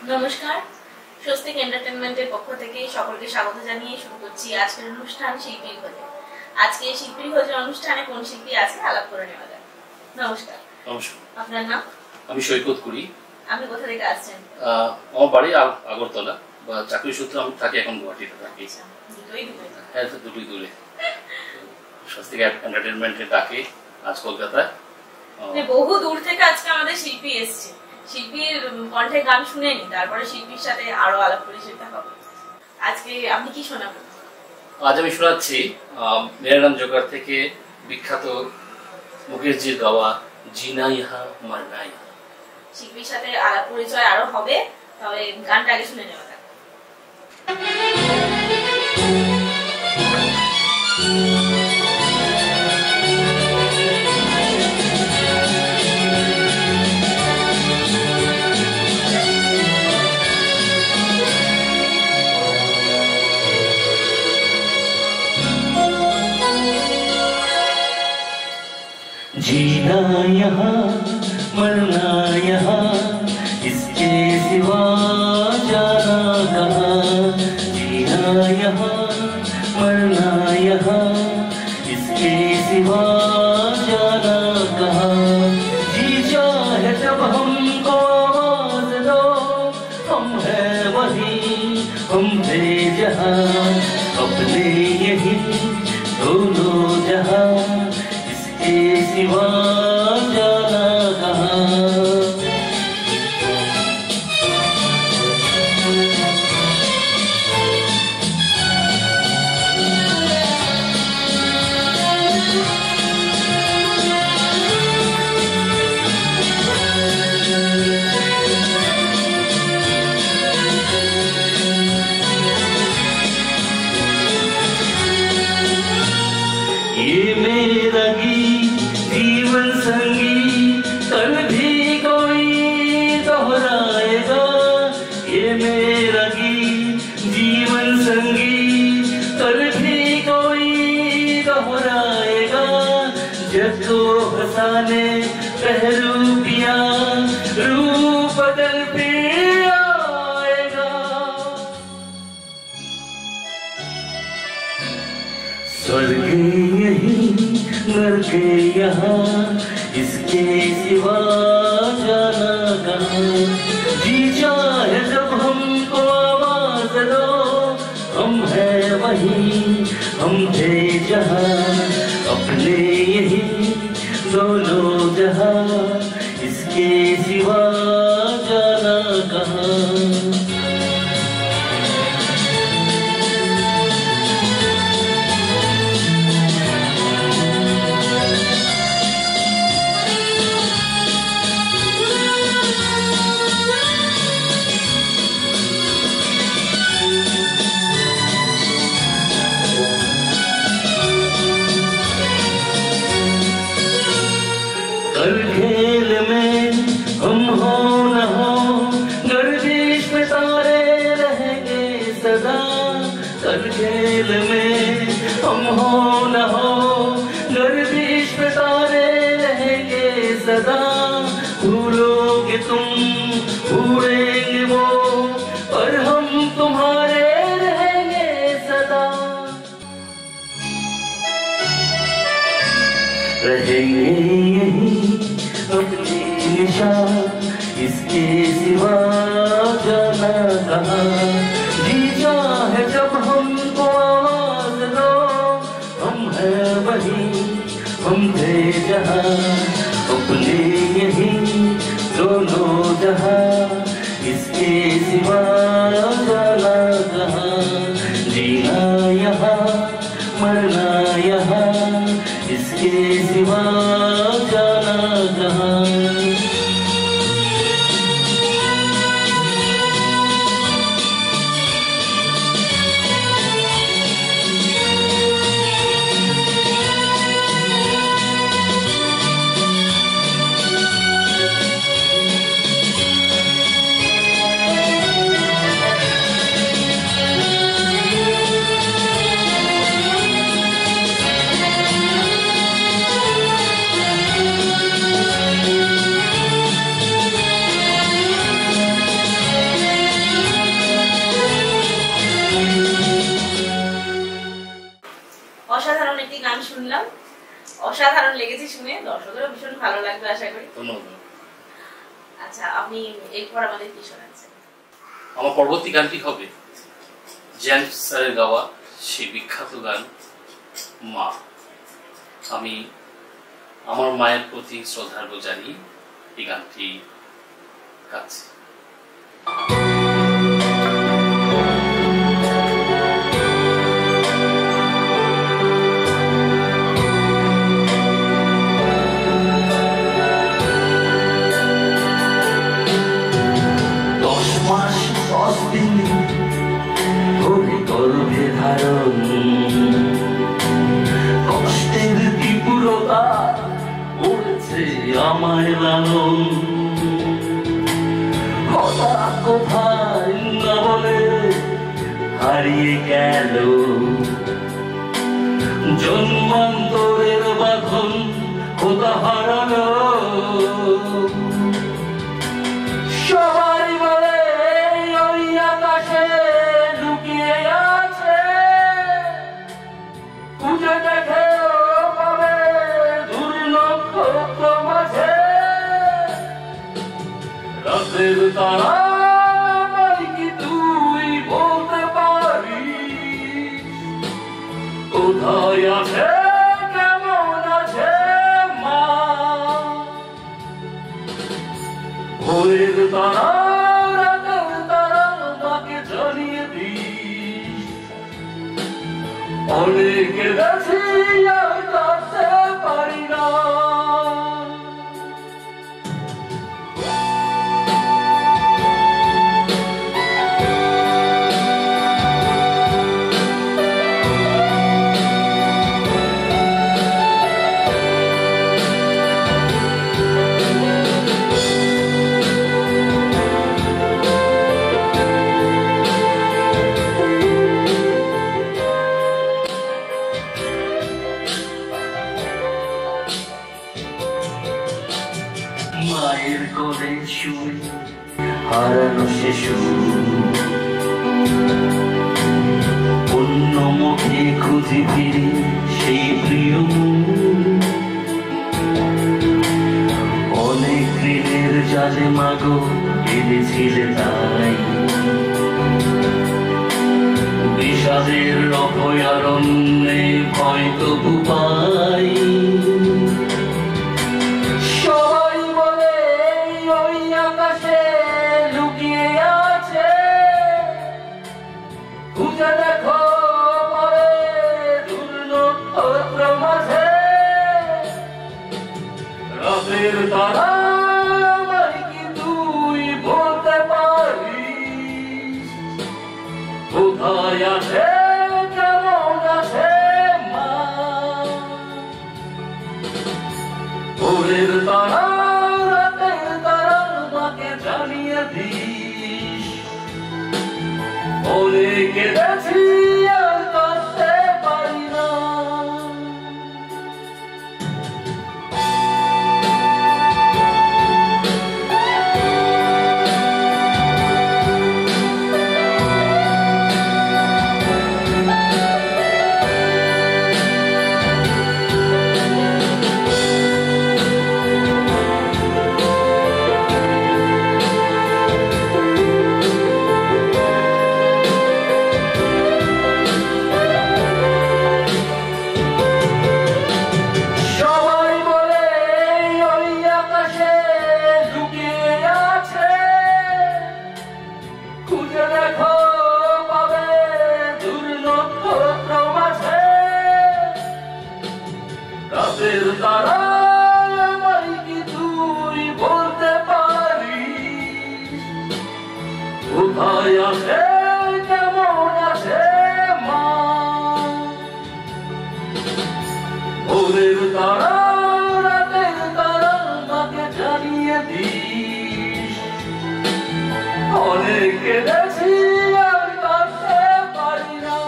নমস্কার, স্বস্তিক এন্টারটেইনমেন্টের পক্ষ থেকে সকলকে স্বাগত জানিয়ে শুরু করছি আজকের অনুষ্ঠান শিল্পীর খোঁজে। আজকে শিল্পীর খোঁজে অনুষ্ঠানে কোন শিল্পী আছে আলাপ করে নেওয়া যাক। নমস্কার। নমস্কার। আপনার নাম? আমি সৈকত কুড়ি। আপনি কোথা থেকে আসছেন? আমার বাড়ি আগরতলা, বা চাকরি সূত্রে আমি থাকি এখন গুয়াহাটিতে থাকি। হ্যাঁ, দুটোই দূরে। স্বস্তিক এন্টারটেইনমেন্টের ডাকে আজ কলকাতায় বহু দূর থেকে আজকে আমাদের শিল্পী এসছে। শিল্পীর কণ্ঠে গান শুনেনি, তারপরে শিল্পীর সাথে আরো আলাপ পরিচয় হবে। আজকে আপনি কি শোনাবেন? আজ আমি শোনাচ্ছি মেরা নাম জোগাড় থেকে বিখ্যাত মুকেশজির গাওয়া জিনা ইহা মারনা ইহা। শিল্পীর সাথে আলাপ পরিচয় আরো হবে, তবে গানটা আগে শুনে নেওয়া যাক। जीना यहाँ मरना यहाँ, इसके सिवा जाना कहाँ। जीना यहाँ मरना यहाँ, इसके सिवा जाना कहाँ। जी चाहे जब हमको आवाज दो, हम हैं वहीं, हम थे जहाँ, अपने यही दोनों जहाँ, इसके सिवा जाना कहाँ। ये मेरा गीत जीवन संगीत कल भी कोई दोहराएगा। ये मेरा गीत जीवन संगीत कल भी कोई दोहराएगा। जग को हंसाने पहरू पिया रूप बदल फिर आएगा। स्वर्ग यही नर्क यहाँ, इसके सिवा जाना कहाँ। जी चाहे जब हमको आवाज दो, हम हैं वहीं, हम थे जहाँ, अपने यही दोनों जहाँ, इसके सिवा जाना कहाँ। हर खेल में हम हो न हो, गर्दिश में तारे रहेंगे सदा। हर खेल में हम हो न हो, गर्दिश में तारे रहेंगे सदा। भूलोगे तुम उड़ेंगे वो, पर हम तुम्हारे रहेंगे सदा। रहेंगे यही अपनी निशान, इसके सिवा जाना कहाँ। जी चाहे जब हमको आवाज दो, हम हैं वहीं, हम थे जहाँ, अपने यही दोनों जहाँ, इसके सिवा जाना कहाँ। जीना यहाँ मरना यहाँ, इसके सिवा जाना कहाँ। গান শুনলাম, অসাধারণ লেগেছে শুনে, দর্শকেরও ভীষণ ভালো লাগবে আশা করি। ধন্যবাদ। আচ্ছা, আপনি এরপর আমাদের কি শোনাচ্ছেন? আমার পরবর্তী গানটি হবে জেমস স্যারের গাওয়া সেই বিখ্যাত গান মা। আমি আমার মায়ের প্রতি শ্রদ্ধার্ঘ্য জানিয়ে এই গানটি গাচ্ছি। গর্ভে ধারণ কষ্টের তীব্রতা পড়েছে আমায় লালন, হঠাৎ কোথায় না বলে হারিয়ে গেল জন্মান্তরের বাঁধন, কোথা হারালো। সবাই বলে ওই আকাশে লুকিয়ে আছে, খুঁজে দেখে পাবে দূর নক্ষত্র মাঝে। রাতের তারা কি তুই বলতে পারিস কোথায় আছে, কেমন আছে মা? ভোরের তারা রাতের তারা মাকে জানিয়ে দিস, অনেকে গেছি আর কাটতে পারি না। মায়ের কোলে শুয়ে হারানো শিশু অন্য মুখে খুঁজে ফিরে সেই প্রিয় মুখ। অনেক দিনের জালে মাগো বেঁধেছিলে তাই বিষাদের অভয়ারণ্যে ভয় তবু পাই। রাতের তারা আমায় কি তুই বলতে পারিস কোথায় আছে, কেমন আছে মা? ভোরের তারা রাতের তারা মাকে জানিয়ে দিস, অনেকে গেছি আর কাটতে পারি না। রাতের তারা আমায় কি তুই বলতে পারিস কোথায় আছে, কেমন আছে মা? ভোরের তারা রাতের তারা মাকে জানিয়ে দিস, অনেকে গেছি আর কাটতে পারি না।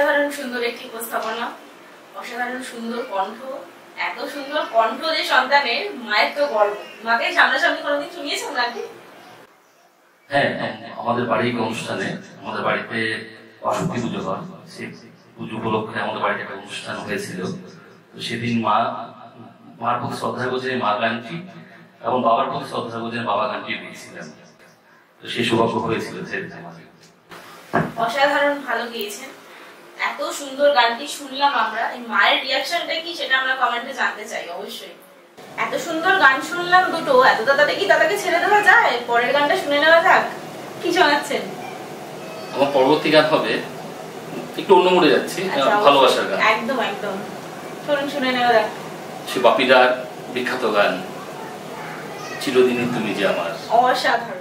অসাধারণ সুন্দর একটি উপস্থাপনা, অসাধারণ সুন্দর কণ্ঠ। এত সুন্দর কণ্ঠ যে সন্তানের, মায়ের তো গর্ব। মাকে সামনাসামনি কোনোদিন শুনিয়েছেন নাকি? হ্যাঁ, আমাদের বাড়ির অনুষ্ঠানে, আমাদের বাড়িতে বাসন্তী পুজো হয়, সেই পুজো উপলক্ষে আমাদের বাড়িতে একটা অনুষ্ঠান হয়েছিল। তো সেদিন মার প্রতি শ্রদ্ধা করছে মা গানটি এবং বাবার প্রতি শ্রদ্ধা করছে বাবা গানটি গিয়েছিলেন। তো সেই সৌভাগ্য হয়েছিল সেদিন আমাদের। অসাধারণ ভালো গিয়েছেন। এত সুন্দর গানটি শুনলাম আমরা, এই মায়ের রিয়াকশনটা কি সেটা আমরা কমেন্টে জানতে চাই অবশ্যই। এত সুন্দর গান শুনলাম দুটো, এত তাড়াতাড়ি কি দাদাকে ছেড়ে দেওয়া যায়? পরের গানটা শুনে নেওয়া যাক। কি শোনাচ্ছেন? আমার পরবর্তী গান হবে একটু অন্য মোড়ে যাচ্ছি, ভালোবাসার গান। একদম একদম শুনে নেওয়া যাক। সে বাপিদার বিখ্যাত গান চিরদিনই তুমি যে আমার। অসাধারণ।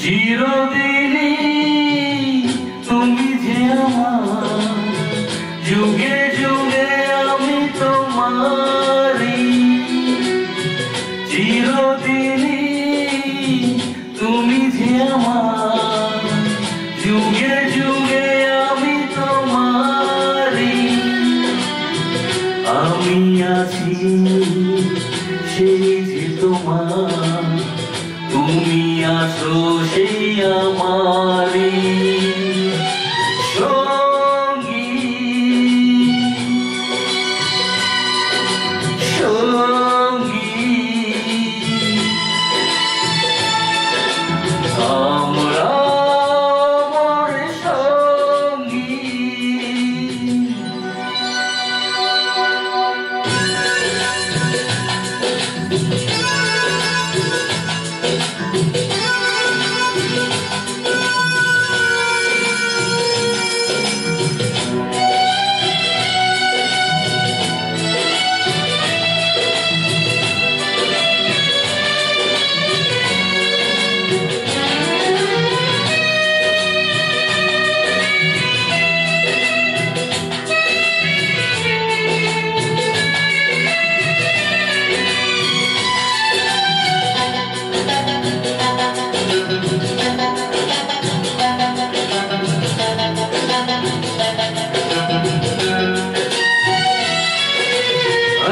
চিরদিনই তুমি যে আমার, যুগে যুগে আমি তোমারি। চিরদিনই তুমি যে আমার, যুগে যুগে আমি তোমারি। আমি আছি সেই যে তোমার, তুমি আছো সেই আমারি সঙ্গী। সঙ্গী আমরা মোর সঙ্গী।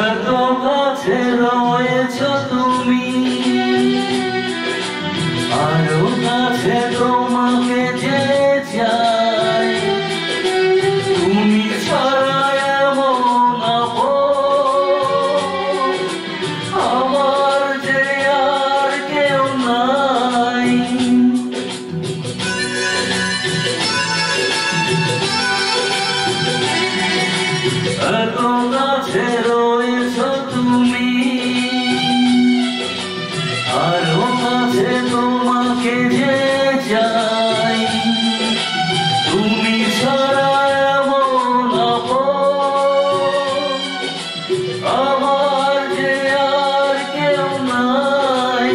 এত কাছে রয়েছ তুমি, আরো কাছে তোমাকে যে চাই। তুমি ছাড়া এমন আপন আমার যে আর কেউ নাই। এত কাছে রয়েছ তুমি, আরো কাছে তোমাকে যে চাই। তুমি ছাড়া এমন আপন আমার যে আর কেউ নাই।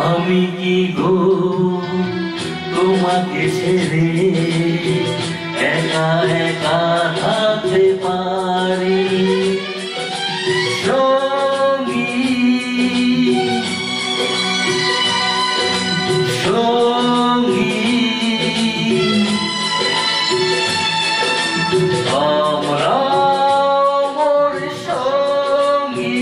আমি কি গো তোমাকে ছেড়ে একা একা থাকতে পারি? সঙ্গী সঙ্গী আমরা মোর সঙ্গী।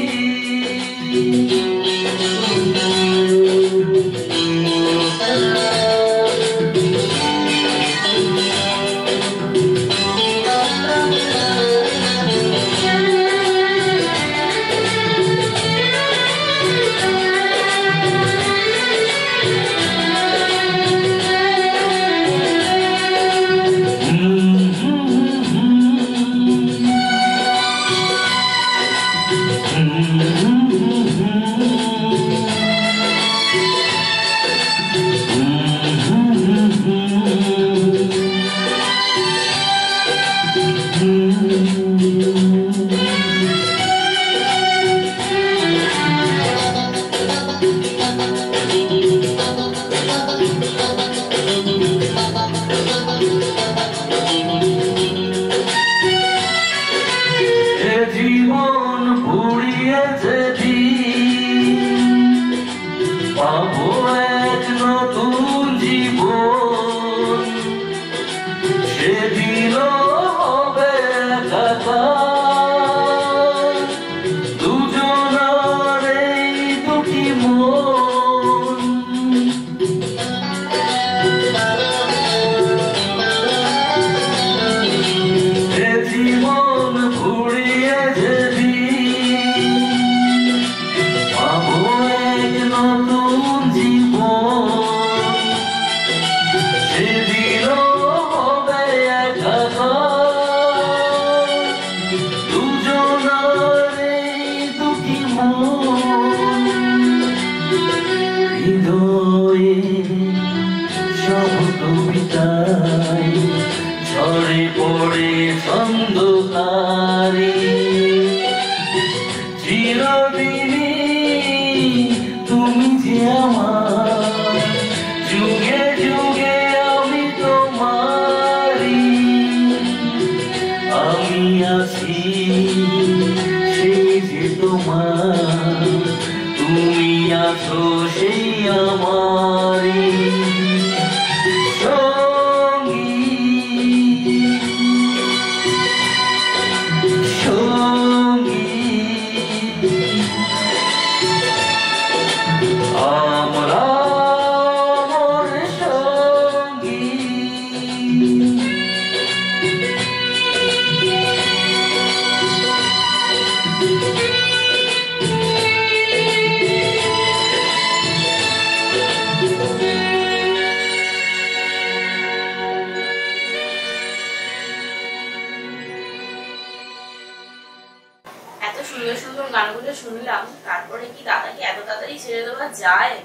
শুনলাম তারপরে কি দাদাকে এত তাড়াতাড়ি ছেড়ে দেওয়া যায়?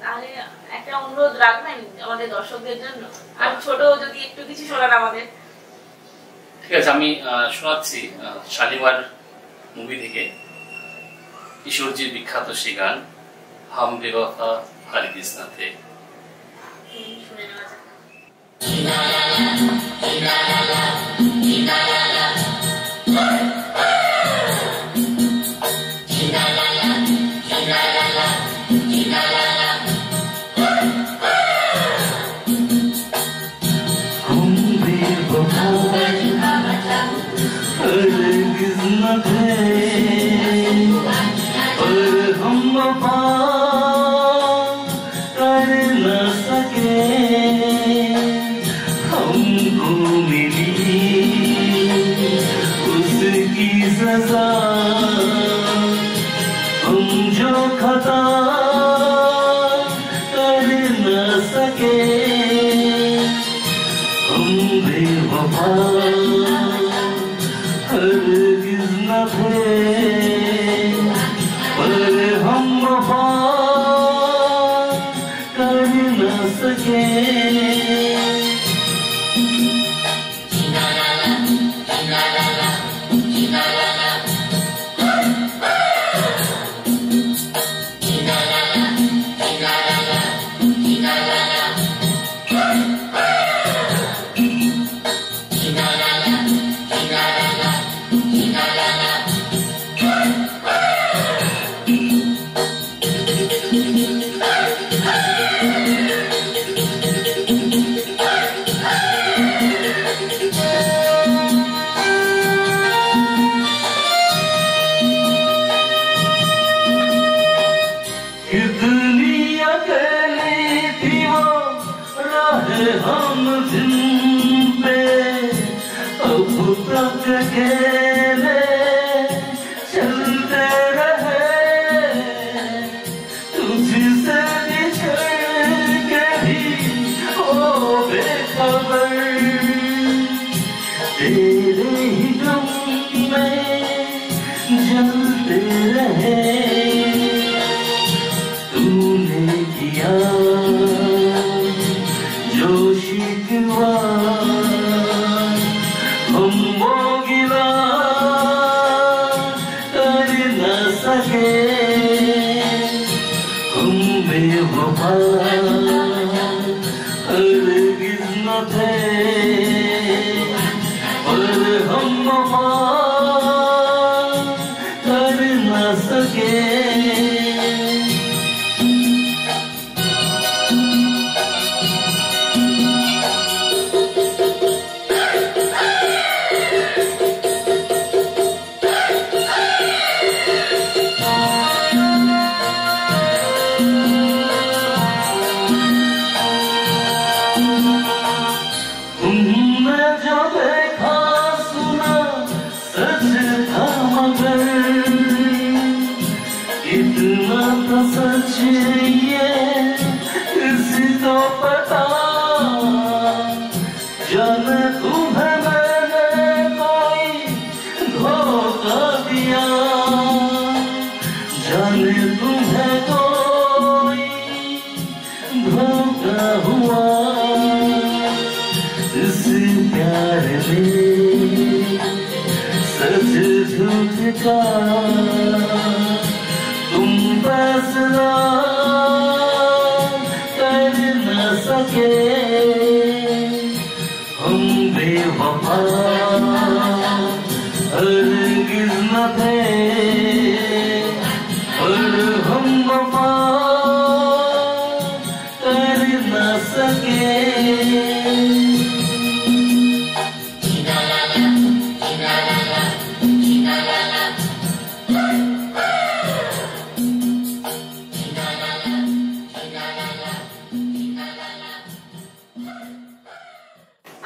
তাহলে একটা অনুরোধ রাখবেন আমাদের দর্শকদের জন্য, আর ছোট যদি একটু কিছু শোনান আমাদের। ঠিক আছে, আমি শোনাচ্ছি শালিমার মুভি থেকে কিশোরজির বিখ্যাত সেই গান হাম বেওয়াফা হারিদিস না থে। শুনে নেওয়া যাক।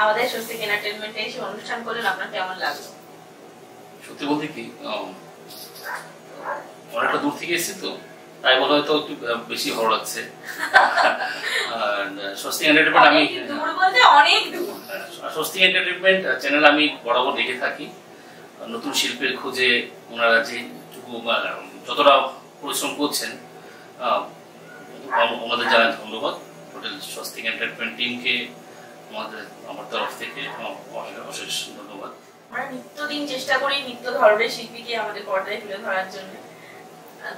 আমাদের স্বস্তিক এন্টারটেইনমেন্টে এসে অনুষ্ঠান করলেন, আপনার কেমন লাগলো? সত্যি বলতে কি অনেকটা দূর থেকে এসেছি তো, তাই বলে হয়তো একটু বেশি ভালো লাগছে। স্বস্তিক এন্টারটেইনমেন্ট আমি দূর বলতে অনেক দূর। স্বস্তিক এন্টারটেইনমেন্ট চ্যানেল আমি বরাবর দেখে থাকি। নতুন শিল্পের খোঁজে ওনারা যেটুকু যতটা পরিশ্রম করছেন আমাদের জানাই ধন্যবাদ। হোটেল স্বস্তিক এন্টারটেইনমেন্ট টিমকে আমার তরফ থেকে অশেষ ধন্যবাদ। আমরা নিত্যদিন চেষ্টা করি নিত্য ধরনের শিল্পীকে আমাদের পর্দায় তুলে ধরার জন্য।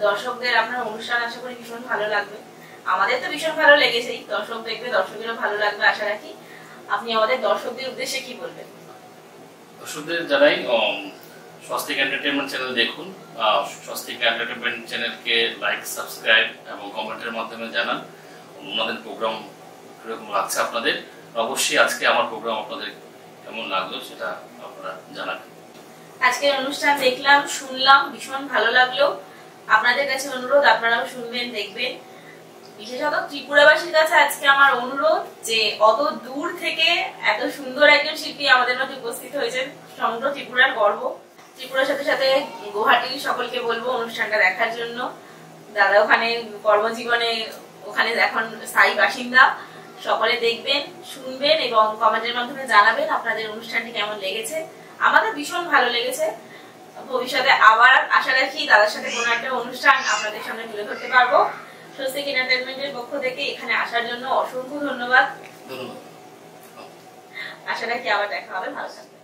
দর্শকদের আপনার অনুষ্ঠান আশা করি ভীষণ ভালো লাগবে, আমাদের তো ভীষণ ভালো লেগেছেই, দর্শক দেখবে দর্শকেরও ভালো লাগবে আশা রাখি। আপনি আমাদের দর্শকদের উদ্দেশ্যে কি বলবেন? দর্শকদের জানাই স্বস্তিক এন্টারটেইনমেন্ট চ্যানেল দেখুন, স্বস্তিক এন্টারটেইনমেন্ট চ্যানেলকে লাইক, সাবস্ক্রাইব এবং কমেন্টের মাধ্যমে জানান ওনাদের প্রোগ্রাম কিরকম লাগছে আপনাদের। অবশ্যই আজকে আমার প্রোগ্রাম আপনাদের কেমন লাগলো সেটা আপনারা জানাবেন। আজকের অনুষ্ঠান দেখলাম, শুনলাম, ভীষণ ভালো লাগলো। আপনাদের কাছে অনুরোধ আপনারাও শুনবেন, দেখবেন। বিশেষত ত্রিপুরাবাসীর কাছে আজকে আমার অনুরোধ যে অত দূর থেকে এত সুন্দর একজন শিল্পী আমাদের মধ্যে উপস্থিত হয়েছেন, সমগ্র ত্রিপুরার গর্ব। ত্রিপুরার সাথে সাথে গুয়াহাটির সকলকে বলবো অনুষ্ঠানটা দেখার জন্য। দাদা ওখানে কর্মজীবনে ওখানে এখন স্থায়ী বাসিন্দা। সকলে দেখবেন, শুনবেন এবং কমেন্টের মাধ্যমে জানাবেন আপনাদের অনুষ্ঠানটি কেমন লেগেছে। আমাদের ভীষণ ভালো লেগেছে। ভবিষ্যতে আবার আশা রাখি দাদার সাথে কোনো একটা অনুষ্ঠান আপনাদের সামনে তুলে ধরতে পারবো। স্বস্তিক এন্টারটেইনমেন্টের পক্ষ থেকে এখানে আসার জন্য অসংখ্য ধন্যবাদ। আশা রাখি আবার দেখা হবে। ভালো থাকবেন।